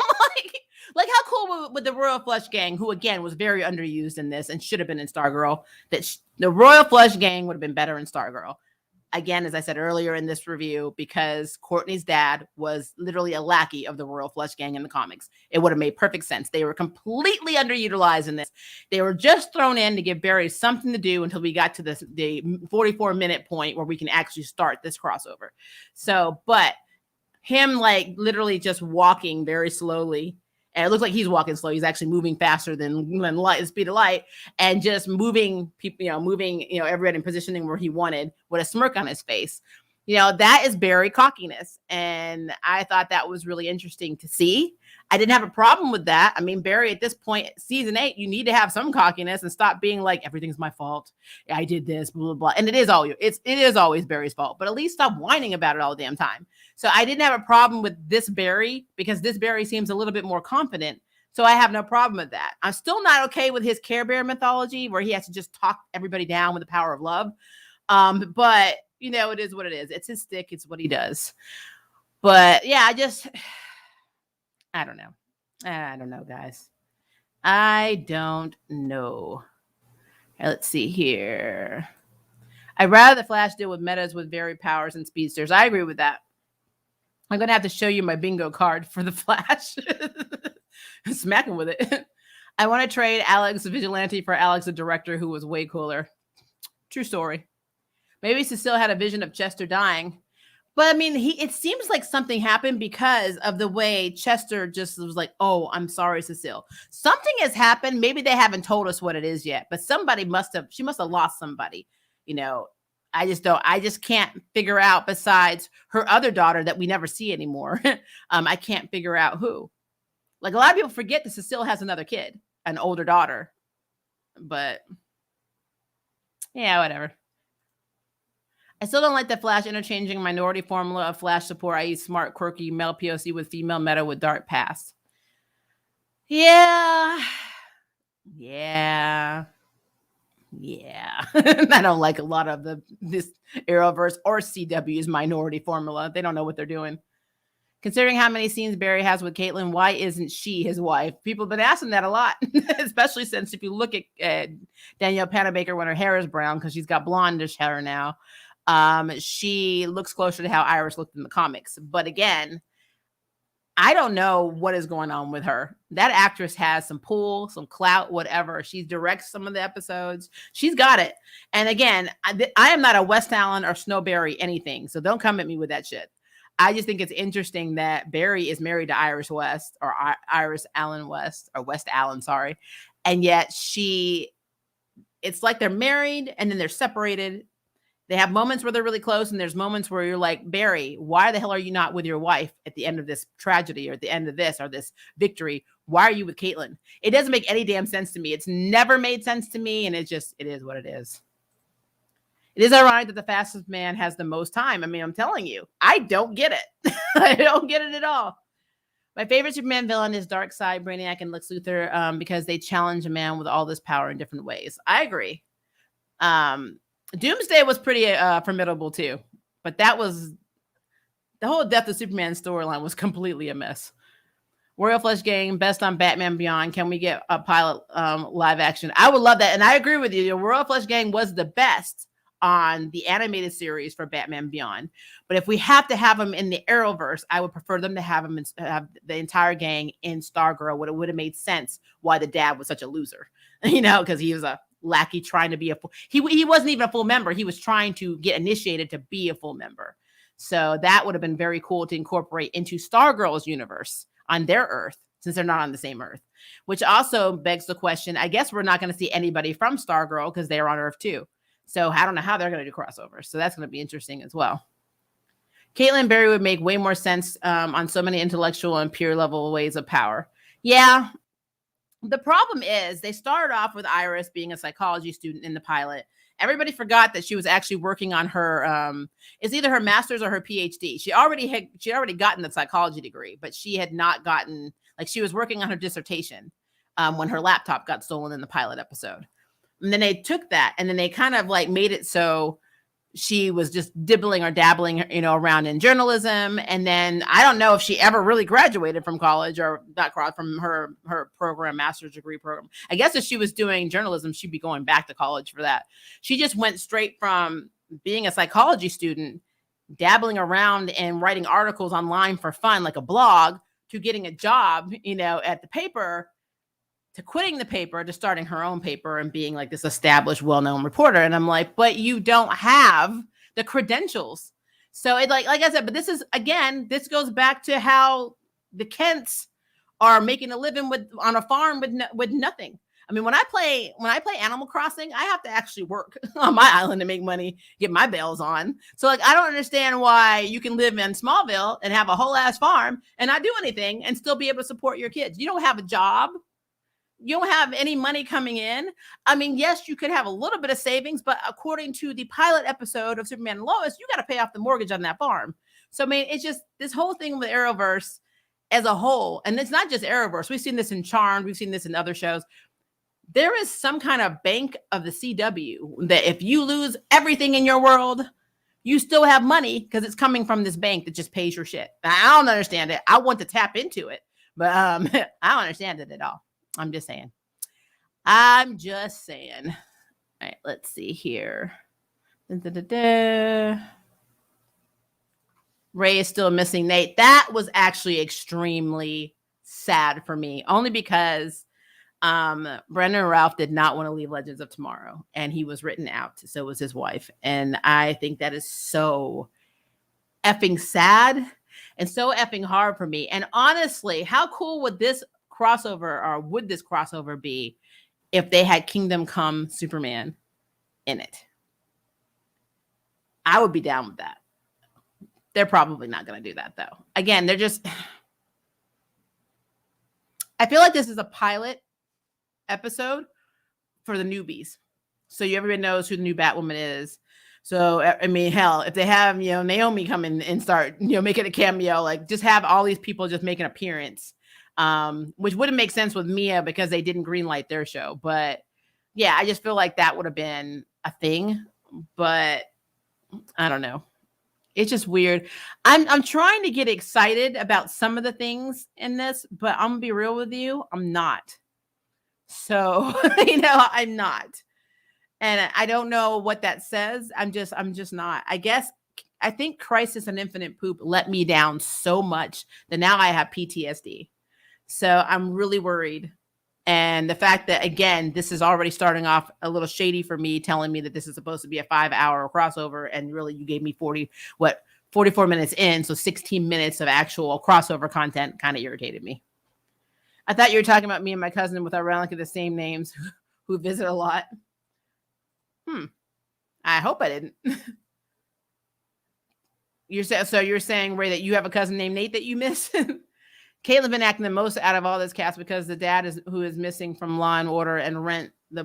like, how cool with the Royal Flush Gang, who again was very underused in this and should have been in Stargirl. The Royal Flush Gang would have been better in Stargirl. Again, as I said earlier in this review, because Courtney's dad was literally a lackey of the Royal Flush Gang in the comics. It would have made perfect sense. They were completely underutilized in this. They were just thrown in to give Barry something to do until we got to the 44-minute point where we can actually start this crossover. So, but him literally just walking very slowly. And it looks like he's walking slow. He's actually moving faster than light, the speed of light, and just moving people, everybody in positioning where he wanted with a smirk on his face. That is Barry cockiness. And I thought that was really interesting to see. I didn't have a problem with that. I mean, Barry, at this point, season 8, you need to have some cockiness and stop being like, everything's my fault. I did this, blah, blah, blah. And it is always Barry's fault, but at least stop whining about it all the damn time. So I didn't have a problem with this Barry, because this Barry seems a little bit more confident. So I have no problem with that. I'm still not okay with his Care Bear mythology where he has to just talk everybody down with the power of love. But it is what it is. It's his stick. It's what he does. But yeah, I don't know. I don't know, guys. I don't know. Let's see here. I'd rather the Flash deal with metas with varied powers and speedsters. I agree with that. I'm going to have to show you my bingo card for the Flash. Smacking with it. I want to trade Alex the Vigilante for Alex the Director, who was way cooler. True story. Maybe Cecile had a vision of Chester dying. But I mean, it seems like something happened because of the way Chester just was like, oh, I'm sorry, Cecile. Something has happened. Maybe they haven't told us what it is yet, but she must have lost somebody, I just can't figure out, besides her other daughter that we never see anymore. I can't figure out who. Like, a lot of people forget that Cecile has another kid, an older daughter. But yeah, whatever. I still don't like the Flash interchanging minority formula of Flash support, i.e. smart, quirky, male POC with female meta with dark past. Yeah. I don't like a lot of this Arrowverse or CW's minority formula. They don't know what they're doing. Considering how many scenes Barry has with Caitlin, why isn't she his wife? People have been asking that a lot, especially since if you look at Danielle Panabaker when her hair is brown, because she's got blondish hair now, she looks closer to how Iris looked in the comics. But again, I don't know what is going on with her. That actress has some pull, some clout, whatever. She directs some of the episodes. She's got it. And again, I am not a West Allen or Snowberry anything, so don't come at me with that shit. I just think it's interesting that Barry is married to Iris West, or Iris Allen West, or West Allen, sorry. And yet it's like they're married and then they're separated. They have moments where they're really close, and there's moments where you're like, Barry, why the hell are you not with your wife at the end of this tragedy, or at the end of this, or this victory? Why are you with Caitlin? It doesn't make any damn sense to me. It's never made sense to me, and it is what it is. It is ironic that the fastest man has the most time. I mean, I'm telling you, I don't get it. I don't get it at all. My favorite Superman villain is Darkseid, Brainiac, and Lex Luthor, because they challenge a man with all this power in different ways. I agree. Doomsday was pretty formidable too, but that was the whole Death of Superman storyline was completely a mess. Royal Flush Gang, best on Batman Beyond. Can we get a pilot live action? I would love that, and I agree with you. The Royal Flush Gang was the best on the animated series for Batman Beyond. But if we have to have them in the Arrowverse, I would prefer them to have have the entire gang in Stargirl. It would have made sense why the dad was such a loser, because he was a lackey trying to be he wasn't even a full member. He was trying to get initiated to be a full member. So that would have been very cool to incorporate into Stargirl's universe on their Earth, since they're not on the same Earth, which also begs the question. I guess we're not going to see anybody from Stargirl because they're on Earth too. So I don't know how they're going to do crossovers. So that's going to be interesting as well. Caitlin and Barry would make way more sense on so many intellectual and peer level ways of power. Yeah. The problem is they started off with Iris being a psychology student in the pilot. Everybody forgot that she was actually working on her, it's either her master's or her PhD. She already gotten the psychology degree, but she had not gotten, she was working on her dissertation when her laptop got stolen in the pilot episode. And then they took that and then they kind of made it so she was just dibbling or dabbling, around in journalism. And then I don't know if she ever really graduated from college, or not from her program, master's degree program. I guess if she was doing journalism, she'd be going back to college for that. She just went straight from being a psychology student, dabbling around and writing articles online for fun, like a blog, to getting a job, at the paper, to quitting the paper, to starting her own paper and being this established, well-known reporter. And I'm like, but you don't have the credentials. So it like I said, but this goes back to how the Kents are making a living on a farm with nothing. I mean, when I play Animal Crossing, I have to actually work on my island to make money, get my bills on. So I don't understand why you can live in Smallville and have a whole ass farm and not do anything and still be able to support your kids. You don't have a job. You don't have any money coming in. I mean, yes, you could have a little bit of savings, but according to the pilot episode of Superman and Lois, you got to pay off the mortgage on that farm. So, I mean, it's just this whole thing with Arrowverse as a whole. And it's not just Arrowverse. We've seen this in Charmed. We've seen this in other shows. There is some kind of bank of the CW that if you lose everything in your world, you still have money because it's coming from this bank that just pays your shit. I don't understand it. I want to tap into it, but I don't understand it at all. I'm just saying. All right, let's see here. Ray is still missing Nate. That was actually extremely sad for me, only because Brendan Ralph did not want to leave Legends of Tomorrow, and he was written out. So was his wife. And I think that is so effing sad and so effing hard for me. And honestly, how cool would this crossover be if they had Kingdom Come Superman in it? I would be down with that. They're probably not going to do that, though. Again, they're just... I feel like this is a pilot episode for the newbies. So everybody knows who the new Batwoman is. So, I mean, hell, if they have, Naomi come in and start, making a cameo, like just have all these people just make an appearance, which wouldn't make sense with Mia because they didn't greenlight their show. But yeah, I just feel like that would have been a thing. But I don't know. It's just weird. I'm trying to get excited about some of the things in this, but I'm gonna be real with you. I'm not. So, I'm not. And I don't know what that says. I'm just not. I think Crisis on Infinite Poop let me down so much that now I have PTSD. So I'm really worried. And the fact that, again, this is already starting off a little shady for me, telling me that this is supposed to be a 5-hour crossover. And really, you gave me 44 minutes in. So 16 minutes of actual crossover content kind of irritated me. I thought you were talking about me and my cousin with ironically the same names who visit a lot. I hope I didn't. You're saying, Ray, that you have a cousin named Nate that you miss? Caitlin been acting the most out of all this cast because the dad who is missing from Law and Order and Rent, the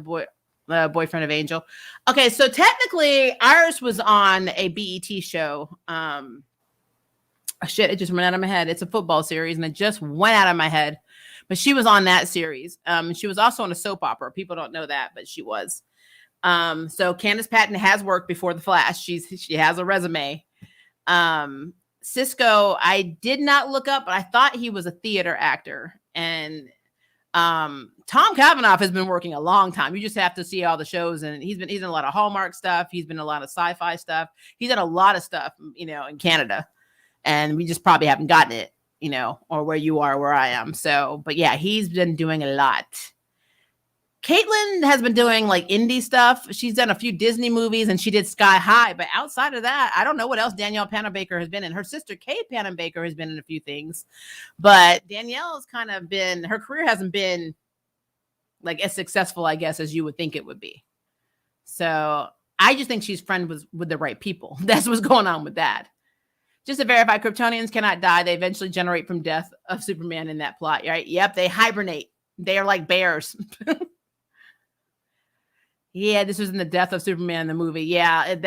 boyfriend of Angel. Okay, so technically Iris was on a BET show. It just went out of my head. It's a football series and it just went out of my head. But she was on that series. She was also on a soap opera. People don't know that, but she was. So Candace Patton has worked before The Flash. She has a resume. Cisco, I did not look up, but I thought he was a theater actor. And Tom Cavanaugh has been working a long time. You just have to see all the shows, and he's in a lot of Hallmark stuff. He's been in a lot of sci-fi stuff. He's done a lot of stuff, in Canada, and we just probably haven't gotten it, or where you are, where I am. So, but yeah, he's been doing a lot. Caitlin has been doing like indie stuff. She's done a few Disney movies and she did Sky High. But outside of that, I don't know what else Danielle Panabaker has been in. Her sister, Kate Panabaker, has been in a few things. But Danielle's kind of been, her career hasn't been like as successful, I guess, as you would think it would be. So I just think she's friends with the right people. That's what's going on with that. Just to verify, Kryptonians cannot die. They eventually generate from death of Superman in that plot, right? Yep, they hibernate. They are like bears. Yeah, this was in the Death of Superman, the movie. Yeah, it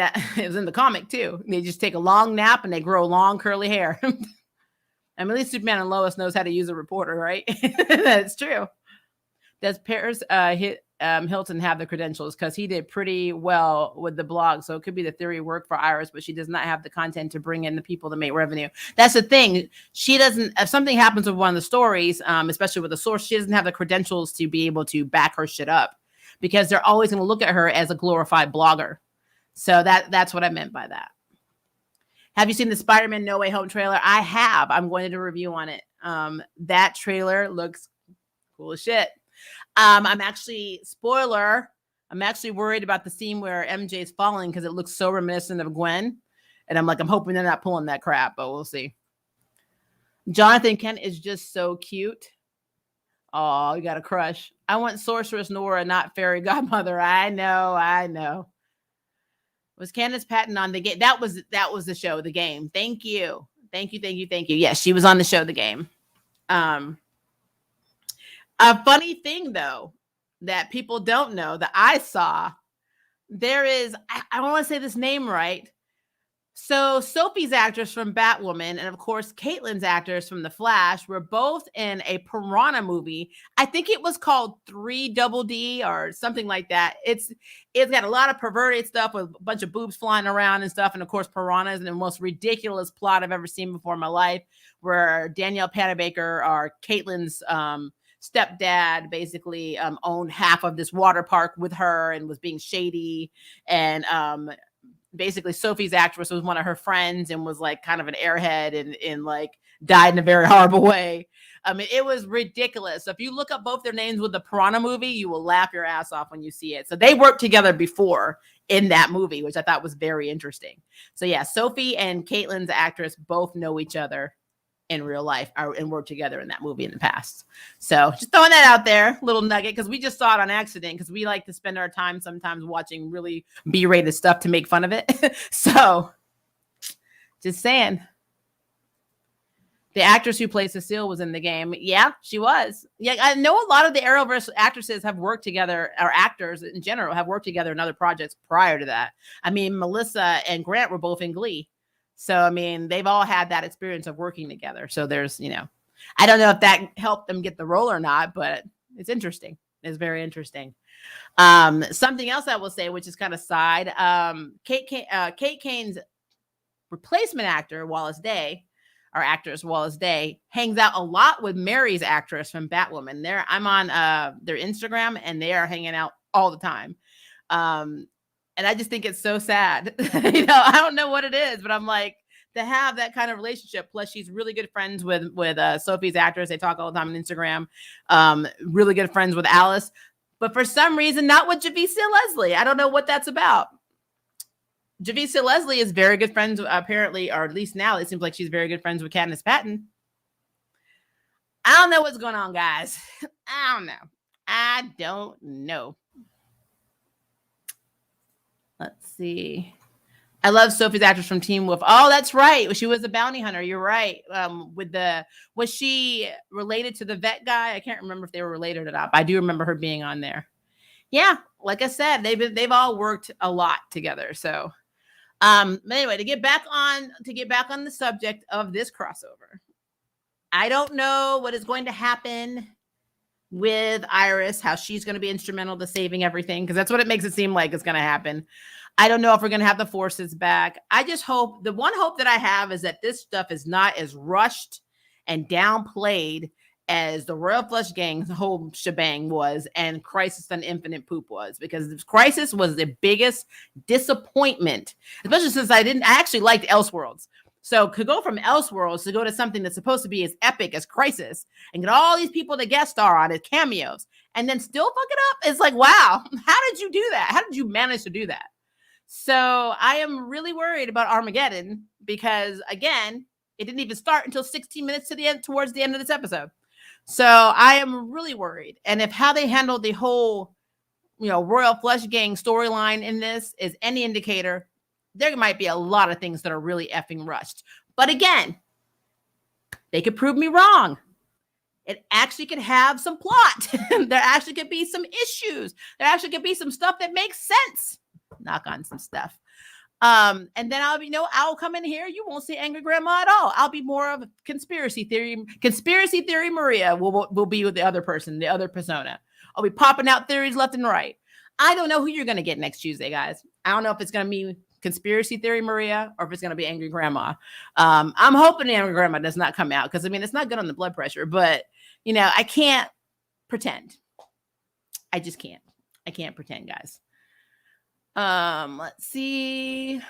was in the comic too. They just take a long nap and they grow long curly hair. I mean, at least Superman and Lois knows how to use a reporter, right? That's true. Does Paris Hilton have the credentials? Because he did pretty well with the blog. So it could be the theory work for Iris, but she does not have the content to bring in the people to make revenue. That's the thing. She doesn't, if something happens with one of the stories, especially with the source, she doesn't have the credentials to be able to back her shit up. Because they're always going to look at her as a glorified blogger. So that's what I meant by that. Have you seen the Spider-Man No Way Home trailer? I have. I'm going to do a review on it. That trailer looks cool as shit. I'm actually worried about the scene where MJ is falling because it looks so reminiscent of Gwen. And I'm hoping they're not pulling that crap, but we'll see. Jonathan Kent is just so cute. Oh, you got a crush. I want Sorceress Nora, not Fairy Godmother. I know. Was Candace Patton on the game? That was the show, The Game. Thank you. Yes, she was on the show, The Game. A funny thing, though, that people don't know that I saw, there is, I want to say this name right. So Sophie's actress from Batwoman and, of course, Caitlin's actress from The Flash were both in a Piranha movie. I think it was called 3DD or something like that. It's got a lot of perverted stuff with a bunch of boobs flying around and stuff. And, of course, piranhas, and the most ridiculous plot I've ever seen before in my life, where Danielle Panabaker, or Caitlin's stepdad, basically owned half of this water park with her and was being shady. And basically Sophie's actress was one of her friends and was like kind of an airhead and like died in a very horrible way. I mean, it was ridiculous. So if you look up both their names with the Piranha movie, you will laugh your ass off when you see it. So they worked together before in that movie, which I thought was very interesting. So yeah, Sophie and Caitlin's actress both know each other. in real life and worked together in that movie in the past. So just throwing that out there, little nugget, because we just saw it on accident, because we like to spend our time sometimes watching really B-rated stuff to make fun of it. So just saying. The actress who plays Cecile was in the game. Yeah, she was. Yeah, I know a lot of the Arrowverse actresses have worked together, or actors in general have worked together in other projects prior to that. I mean, Melissa and Grant were both in Glee. So, I mean, they've all had that experience of working together. So there's, I don't know if that helped them get the role or not, but it's interesting. It's very interesting. Something else I will say, which is kind of side, Kate Kane's replacement actor, Wallace Day, our actress Wallace Day, hangs out a lot with Mary's actress from Batwoman. I'm on their Instagram, and they are hanging out all the time. And I just think it's so sad. I don't know what it is, but I'm like, to have that kind of relationship. Plus, she's really good friends with Sophie's actress. They talk all the time on Instagram. Really good friends with Alice, but for some reason, not with Javicia Leslie. I don't know what that's about. Javicia Leslie is very good friends, apparently, or at least now it seems like she's very good friends with Katniss Patton. I don't know what's going on, guys. I don't know. Let's see. I love Sophie's actress from Teen Wolf. Oh, that's right. She was a bounty hunter. You're right. Was she related to the vet guy? I can't remember if they were related or not, but I do remember her being on there. Yeah, like I said, they've all worked a lot together. So, anyway, to get back on the subject of this crossover, I don't know what is going to happen with Iris, how she's going to be instrumental to saving everything, because that's what it makes it seem like is going to happen. I don't know if we're going to have the forces back. I just hope, the one hope that I have is that this stuff is not as rushed and downplayed as the Royal Flush Gang's whole shebang was, and Crisis on Infinite Poop was, because Crisis was the biggest disappointment, especially since I actually liked Elseworlds. So to go from Elseworlds to go to something that's supposed to be as epic as Crisis and get all these people to guest star on it, cameos, and then still fuck it up, it's like, wow, how did you do that? How did you manage to do that? So I am really worried about Armageddon, because again, it didn't even start until 16 minutes towards the end of this episode. So I am really worried. And if how they handled the whole, Royal Flush Gang storyline in this is any indicator, there might be a lot of things that are really effing rushed. But again, they could prove me wrong. It actually could have some plot. There actually could be some issues. There actually could be some stuff that makes sense. Knock on some stuff. And then I'll come in here. You won't see Angry Grandma at all. I'll be more of a conspiracy theory. Conspiracy theory Maria will be with the other person, the other persona. I'll be popping out theories left and right. I don't know who you're going to get next Tuesday, guys. I don't know if it's going to be Conspiracy Theory Maria or if it's going to be Angry Grandma. I'm hoping Angry Grandma does not come out, because it's not good on the blood pressure, but I can't pretend. I just can't. I can't pretend, guys. Let's see.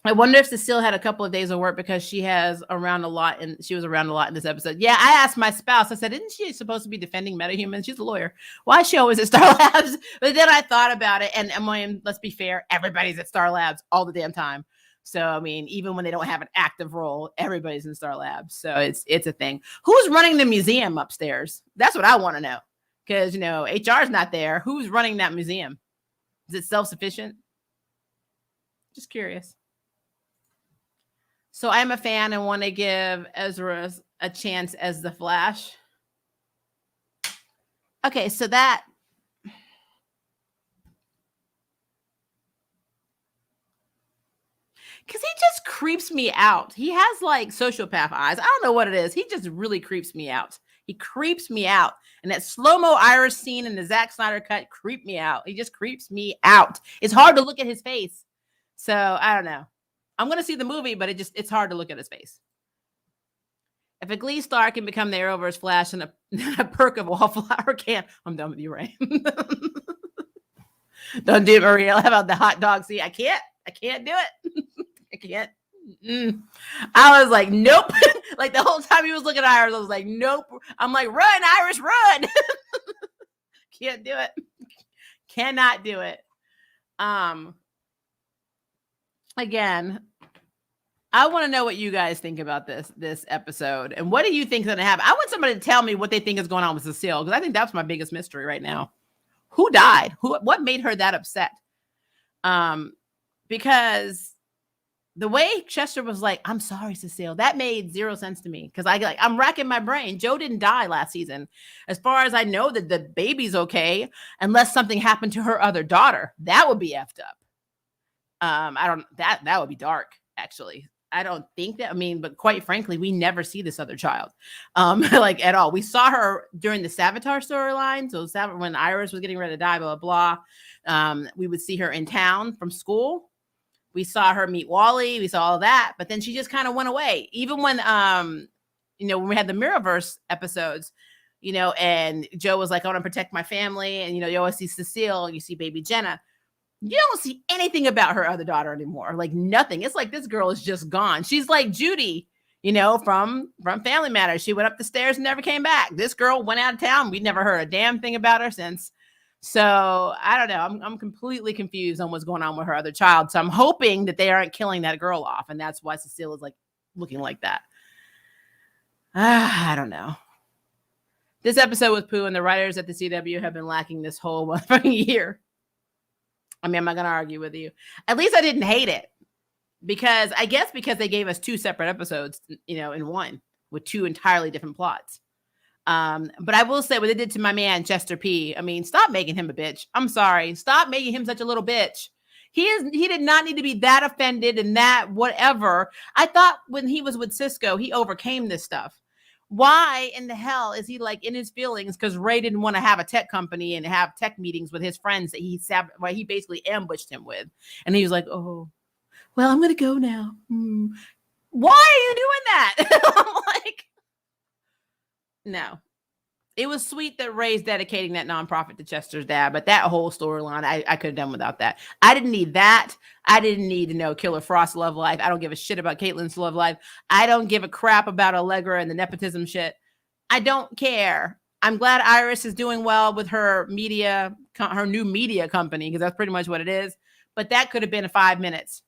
I wonder if Cecile had a couple of days of work, because she was around a lot in this episode. Yeah, I asked my spouse, I said, isn't she supposed to be defending metahumans? She's a lawyer. Why is she always at Star Labs? But then I thought about it, and let's be fair, everybody's at Star Labs all the damn time. So, even when they don't have an active role, everybody's in Star Labs. So it's a thing. Who's running the museum upstairs? That's what I want to know. Because, HR's not there. Who's running that museum? Is it self-sufficient? Just curious. So I'm a fan and want to give Ezra a chance as the Flash. Okay, so that. Because he just creeps me out. He has like sociopath eyes. I don't know what it is. He just really creeps me out. He creeps me out. And that slow-mo Iris scene in the Zack Snyder cut creeped me out. He just creeps me out. It's hard to look at his face. So I don't know. I'm going to see the movie, but it's hard to look at his face. If a Glee star can become the Arrowverse Flash and a perk of wallflower can, I'm done with you, Ray. Don't do it, Maria. How about the hot dog? See, I can't do it. I can't. I was like, nope. Like the whole time he was looking at Iris, I was like, nope. I'm like, run, Iris, run. Can't do it. Cannot do it. Again, I want to know what you guys think about this episode, and what do you think is going to happen? I want somebody to tell me what they think is going on with Cecile, because I think that's my biggest mystery right now. Who died? What made her that upset? Because the way Chester was like, "I'm sorry, Cecile," that made zero sense to me, because I'm racking my brain. Joe didn't die last season. As far as I know, that the baby's okay, unless something happened to her other daughter. That would be effed up. That would be dark, actually. I don't think that, but quite frankly, we never see this other child, like at all. We saw her during the Savitar storyline. So when Iris was getting ready to die, blah, blah, blah. We would see her in town from school. We saw her meet Wally. We saw all that, but then she just kind of went away. Even when, when we had the Mirrorverse episodes, and Joe was like, "I want to protect my family." And, you always see Cecile, you see baby Jenna. You don't see anything about her other daughter anymore. Like nothing. It's like this girl is just gone. She's like Judy, from Family Matters. She went up the stairs and never came back. This girl went out of town. We never heard a damn thing about her since. So I don't know. I'm completely confused on what's going on with her other child. So I'm hoping that they aren't killing that girl off, and that's why Cecile is like looking like that. I don't know. This episode was poo, and the writers at the CW have been lacking this whole motherfucking year. I'm not going to argue with you. At least I didn't hate it, because they gave us 2 separate episodes, in one with 2 entirely different plots. But I will say what they did to my man, Chester P. Stop making him a bitch. I'm sorry. Stop making him such a little bitch. He did not need to be that offended and that whatever. I thought when he was with Cisco, he overcame this stuff. Why in the hell is he like in his feelings because Ray didn't want to have a tech company and have tech meetings with his friends that he basically ambushed him with? And he was like, "Oh, well, I'm going to go now." Why are you doing that? I'm like, no. It was sweet that Ray's dedicating that nonprofit to Chester's dad, but that whole storyline, I could have done without that. I didn't need that. I didn't need to know Killer Frost's love life. I don't give a shit about Caitlyn's love life. I don't give a crap about Allegra and the nepotism shit. I don't care. I'm glad Iris is doing well with her new media company, because that's pretty much what it is. But that could have been 5 minutes.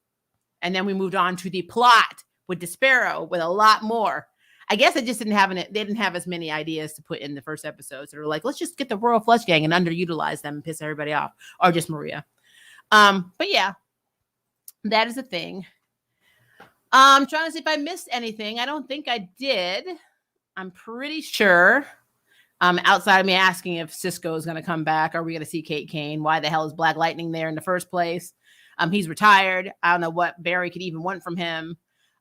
And then we moved on to the plot with Despero with a lot more. I guess they just they didn't have as many ideas to put in the first episodes. They were like, let's just get the Royal Flush Gang and underutilize them and piss everybody off, or just Maria. But yeah, that is a thing. I'm trying to see if I missed anything. I don't think I did. I'm pretty sure. Outside of me asking if Cisco is going to come back, are we going to see Kate Kane? Why the hell is Black Lightning there in the first place? He's retired. I don't know what Barry could even want from him.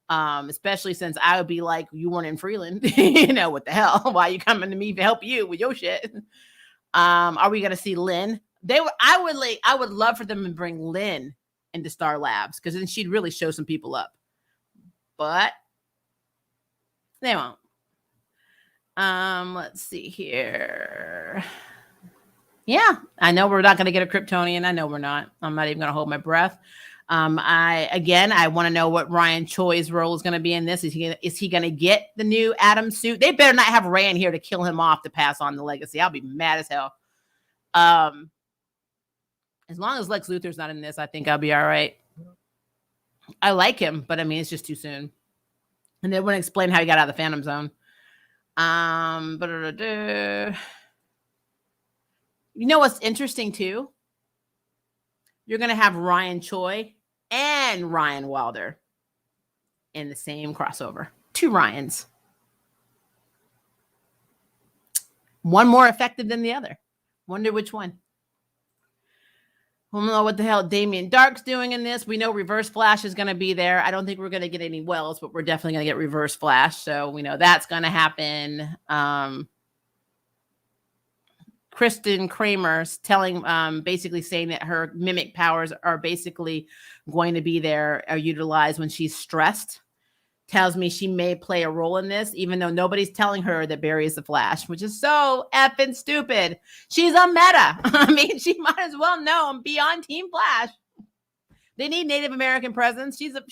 Especially since I would be like, you weren't in Freeland. What the hell? Why are you coming to me to help you with your shit? Are we gonna see Lynn? I would love for them to bring Lynn into Star Labs, because then she'd really show some people up. But they won't. Let's see here. Yeah, I know we're not gonna get a Kryptonian. I know we're not. I'm not even gonna hold my breath. I want to know what Ryan Choi's role is going to be in this. Is he going to get the new Atom suit? They better not have Ray in here to kill him off to pass on the legacy. I'll be mad as hell. As long as Lex Luthor's not in this, I think I'll be all right. I like him, but it's just too soon. And they wouldn't explain how he got out of the Phantom Zone. You know what's interesting too? You're going to have Ryan Choi and Ryan Wilder in the same crossover. 2 Ryans. One more effective than the other. Wonder which one. I don't know what the hell Damien Dark's doing in this. We know Reverse Flash is going to be there. I don't think we're going to get any Wells, but we're definitely going to get Reverse Flash. So we know that's going to happen. Kristen Kramer's basically saying that her mimic powers are basically going to be there, are utilized when she's stressed. Tells me she may play a role in this, even though nobody's telling her that Barry is the Flash, which is so effing stupid. She's a meta. She might as well know and be on Team Flash. They need Native American presence. She's a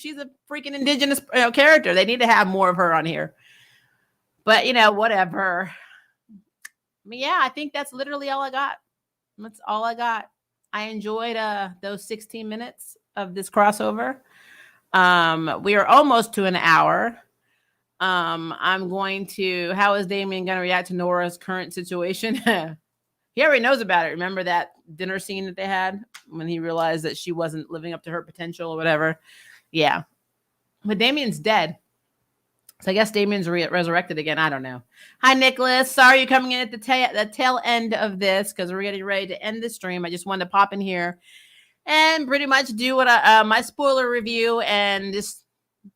freaking indigenous character. They need to have more of her on here. But whatever. Yeah, I think that's literally all I got. That's all I got. I enjoyed those 16 minutes of this crossover. We are almost to an hour. I'm going to, how is Damien going to react to Nora's current situation? He already knows about it. Remember that dinner scene that they had when he realized that she wasn't living up to her potential or whatever? Yeah. But Damien's dead. So I guess Damien's resurrected again. I don't know. Hi, Nicholas. Sorry you're coming in at the tail end of this because we're getting ready to end the stream. I just wanted to pop in here and pretty much do what my spoiler review and just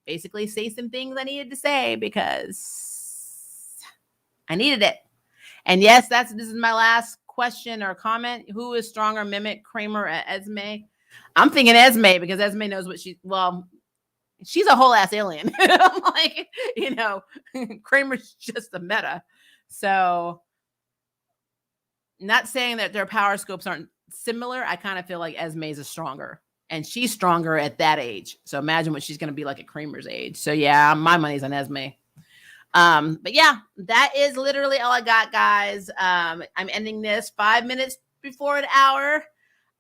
basically say some things I needed to say because I needed it. And yes, this is my last question or comment. Who is stronger, Mimic, Kramer, or Esme? I'm thinking Esme because Esme knows what she's a whole ass alien. I'm like, Kramer's just a meta. So not saying that their power scopes aren't similar. I kind of feel like Esme's is stronger. And she's stronger at that age. So imagine what she's going to be like at Kramer's age. So yeah, my money's on Esme. But yeah, that is literally all I got, guys. I'm ending this 5 minutes before an hour.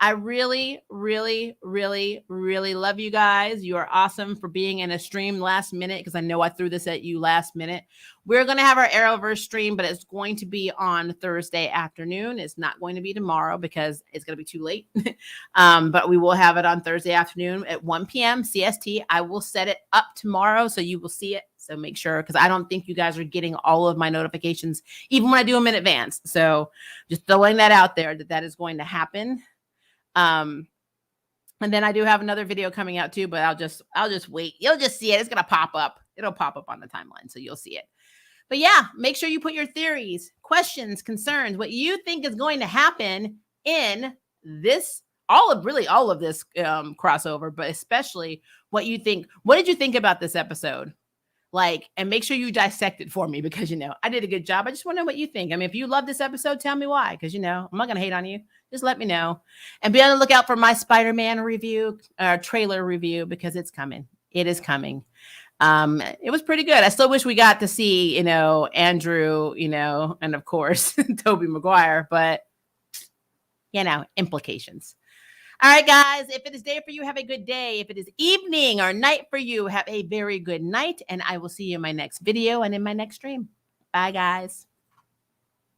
I really, really, really, really love you guys. You are awesome for being in a stream last minute because I know I threw this at you last minute. We're going to have our Arrowverse stream, but it's going to be on Thursday afternoon. It's not going to be tomorrow because it's going to be too late. But we will have it on Thursday afternoon at 1 p.m. CST. I will set it up tomorrow so you will see it. So make sure, because I don't think you guys are getting all of my notifications, even when I do them in advance. So just throwing that out there that is going to happen. And then I do have another video coming out too, but I'll just wait. You'll just see it. It's going to pop up. It'll pop up on the timeline. So you'll see it. But yeah, make sure you put your theories, questions, concerns, what you think is going to happen in this, all of this crossover, but especially what you think. What did you think about this episode? And make sure you dissect it for me because, I did a good job. I just want to know what you think. I mean, if you love this episode, tell me why, because, I'm not going to hate on you. Just let me know. And be on the lookout for my Spider-Man review, trailer review, because it's coming. It is coming. It was pretty good. I still wish we got to see, Andrew, and of course, Tobey Maguire, but, implications. All right, guys, if it is day for you, have a good day. If it is evening or night for you, have a very good night. And I will see you in my next video and in my next stream. Bye, guys.